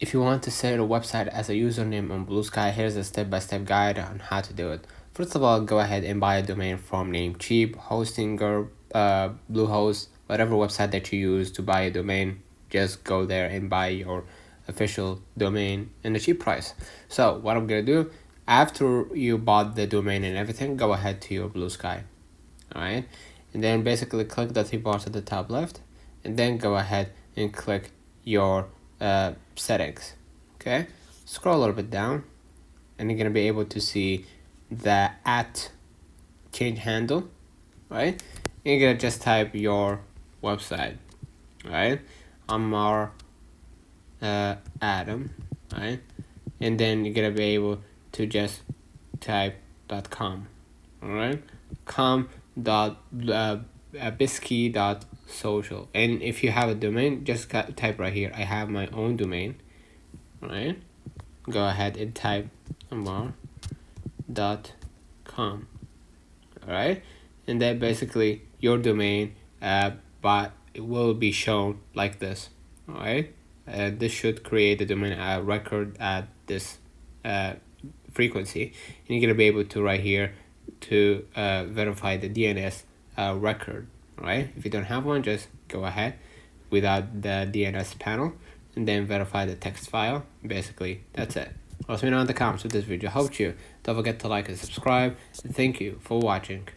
If you want to set a website as a username on Bluesky, here's a step-by-step guide on how to do it. First of all, go ahead and buy a domain from Namecheap, Hostinger, Bluehost, whatever website that you use to buy a domain. Just go there and buy your official domain in a cheap price. So what I'm gonna do, after you bought the domain and everything, go ahead to your Bluesky. Alright, and then basically click the three bars at the top left, and then go ahead and click your settings. Okay, scroll a little bit down, and you're gonna be able to see the @change handle, right? And you're gonna just type your website, right? Amar Adam, right? And then you're gonna be able to just type .com, all right? com.bluesky.social. And if you have a domain, just type right here, I have my own domain, right? Go ahead and type amar.com, all right? And then basically your domain, but it will be shown like this, all right? This should create the domain record at this frequency, and you're gonna be able to right here to verify the DNS record, right? If you don't have one, just go ahead without the DNS panel and then verify the text file. Basically, that's it. Let me know in the comments with this video helped you. Don't forget to like and subscribe, and thank you for watching.